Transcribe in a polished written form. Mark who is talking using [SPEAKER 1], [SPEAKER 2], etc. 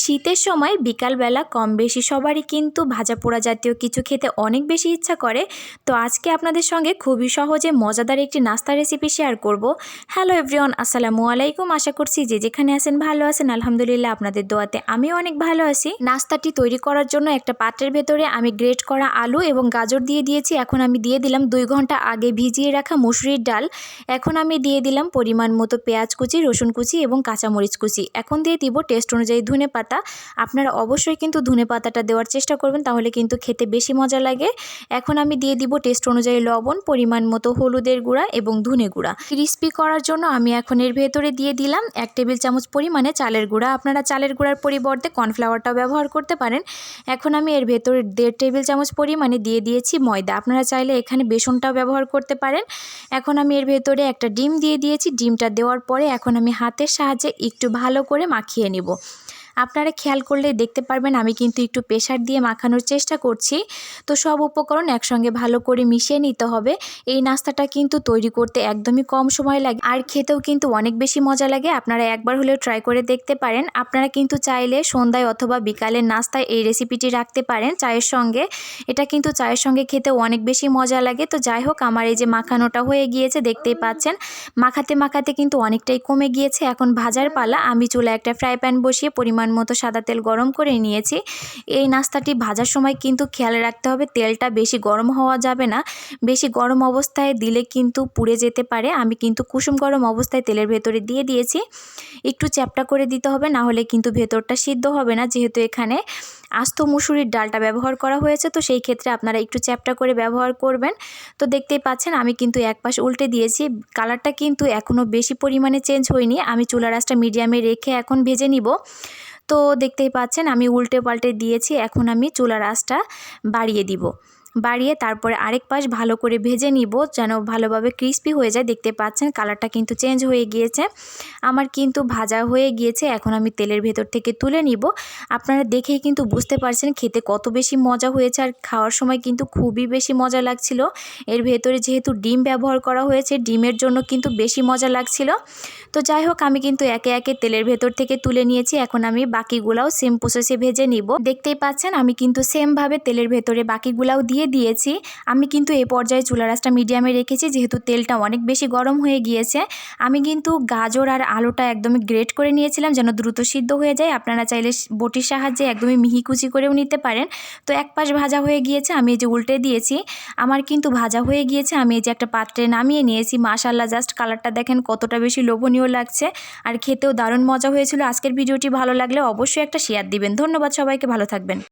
[SPEAKER 1] শীতের সময় বিকালবেলা কম বেশি সবারই কিন্তু ভাজা পোড়া জাতীয় কিছু খেতে অনেক বেশি ইচ্ছা করে। তো আজকে আপনাদের সঙ্গে খুবই সহজে মজাদার একটি নাস্তা রেসিপি শেয়ার করব। হ্যালো এভরিওয়ান, আসসালামু আলাইকুম। আশা করছি যে যেখানে আছেন ভালো আছেন। আলহামদুলিল্লাহ আপনাদের দোয়াতে আমিও অনেক ভালো আছি। নাস্তাটি তৈরি করার জন্য একটা পাত্রের ভেতরে আমি গ্রেট করা আলু এবং গাজর দিয়ে দিয়েছি। এখন আমি দিয়ে দিলাম 2 ঘন্টা আগে ভিজিয়ে রাখা মসুরির ডাল। এখন আমি দিয়ে দিলাম পরিমাণ মতো পেঁয়াজ কুচি, রসুন কুচি এবং কাঁচামরিচ কুচি। এখন দিয়ে দিব টেস্ট অনুযায়ী ধনেপাতা। আপনারা অবশ্যই কিন্তু ধনেপাতাটা দেওয়ার চেষ্টা করবেন, তাহলে কিন্তু খেতে বেশি মজা লাগে। এখন আমি দিয়ে দিব টেস্ট অনুযায়ী লবণ, পরিমাণ মতো হলুদের গুঁড়া এবং ধনে গুঁড়া। ক্রিস্পি করার জন্য আমি এখন এর ভেতরে দিয়ে দিলাম 1 টেবিল চামচ পরিমাণে চালের গুঁড়া। আপনারা চালের গুঁড়ার পরিবর্তে কর্নফ্লাওয়ারটাও ব্যবহার করতে পারেন। এখন আমি এর ভেতরে 1.5 টেবিল চামচ পরিমাণে দিয়ে দিয়েছি ময়দা। আপনারা চাইলে এখানে বেসনটাও ব্যবহার করতে পারেন। এখন আমি এর ভেতরে একটা ডিম দিয়ে দিয়েছি। ডিমটা দেওয়ার পরে এখন আমি হাতের সাহায্যে একটু ভালো করে মাখিয়ে নেব। আপনারা খেয়াল করলে দেখতে পারবেন আমি কিন্তু একটু প্রেসার দিয়ে মাখানোর চেষ্টা করছি। তো সব উপকরণ একসঙ্গে ভালো করে মিশিয়ে নিতে হবে। এই নাস্তাটা কিন্তু তৈরি করতে একদমই কম সময় লাগে, আর খেতেও কিন্তু অনেক বেশি মজা লাগে। আপনারা একবার হলেও ট্রাই করে দেখতে পারেন। আপনারা কিন্তু চাইলে সন্ধ্যায় অথবা বিকালের নাস্তায় এই রেসিপিটি রাখতে পারেন চায়ের সঙ্গে। এটা কিন্তু চায়ের সঙ্গে খেতে অনেক বেশি মজা লাগে। তো যাই হোক, আমার এই যে মাখানোটা হয়ে গিয়েছে, দেখতেই পাচ্ছেন মাখাতে মাখাতে কিন্তু অনেকটাই কমে গিয়েছে। এখন ভাজার পালা। আমি চুলায় একটা ফ্রাই প্যান বসিয়ে পরিমাণ মতো সাদা তেল গরম করে নিয়েছি। এই নাস্তাটি ভাজার সময় কিন্তু খেয়াল রাখতে হবে তেলটা বেশি গরম হওয়া যাবে না। বেশি গরম অবস্থায় দিলে কিন্তু পুড়ে যেতে পারে। আমি কিন্তু কুসুম গরম অবস্থায় তেলের ভেতরে দিয়ে দিয়েছি। একটু চ্যাপটা করে দিতে হবে, না হলে কিন্তু ভেতরটা সিদ্ধ হবে না। যেহেতু এখানে আস্ত মুসুরির ডালটা ব্যবহার করা হয়েছে, তো সেই ক্ষেত্রে আপনারা একটু চ্যাপটা করে ব্যবহার করবেন। তো দেখতেই পাচ্ছেন আমি কিন্তু এক পাশ উল্টে দিয়েছি। কালারটা কিন্তু এখনও বেশি পরিমাণে চেঞ্জ হয়নি। আমি চুলার আঁচটা মিডিয়ামে রেখে এখন ভেজে নিব। তো দেখতেই পাচ্ছেন আমি উল্টে পাল্টে দিয়েছি। এখন আমি চুলার আঁচটা বাড়িয়ে দিব। বাড়িয়ে তারপরে আরেক পাশ ভালো করে ভেজে নিব, যেন ভালোভাবে ক্রিস্পি হয়ে যায়। দেখতে পাচ্ছেন কালারটা কিন্তু চেঞ্জ হয়ে গিয়েছে। আমার কিন্তু ভাজা হয়ে গিয়েছে। এখন আমি তেলের ভেতর থেকে তুলে নিব। আপনারা দেখেই কিন্তু বুঝতে পারছেন খেতে কত বেশি মজা হয়েছে, আর খাওয়ার সময় কিন্তু খুবই বেশি মজা লাগছিল। এর ভেতরে যেহেতু ডিম ব্যবহার করা হয়েছে, ডিমের জন্য কিন্তু বেশি মজা লাগছিল। তো যাই হোক, আমি কিন্তু একে একে তেলের ভেতর থেকে তুলে নিয়েছি। এখন আমি বাকিগুলাও সেম প্রসেসে ভেজে নিব। দেখতেই পাচ্ছেন আমি কিন্তু সেমভাবে তেলের ভেতরে বাকিগুলাও দিয়েছি। আমি কিন্তু এই পর্যায়ে চুলার আঁচটা মিডিয়ামে রেখেছি, যেহেতু তেলটা অনেক বেশি গরম হয়ে গিয়েছে। আমি কিন্তু গাজর আর আলুটা একদমই গ্রেট করে নিয়েছিলাম, যেন দ্রুত সিদ্ধ হয়ে যায়। আপনারা চাইলে বটির সাহায্যে একদমই মিহি কুচি করেও নিতে পারেন। তো এক পাশ ভাজা হয়ে গিয়েছে, আমি এই যে উল্টে দিয়েছি। আমার কিন্তু ভাজা হয়ে গিয়েছে। আমি এই যে একটা পাত্রে নামিয়ে নিয়েছি। মাশাআল্লাহ, জাস্ট কালারটা দেখেন কতটা বেশি লোভনীয় লাগছে, আর খেতেও দারুণ মজা হয়েছিল। আজকের ভিডিওটি ভালো লাগলে অবশ্যই একটা শেয়ার দিবেন। ধন্যবাদ সবাইকে, ভালো থাকবেন।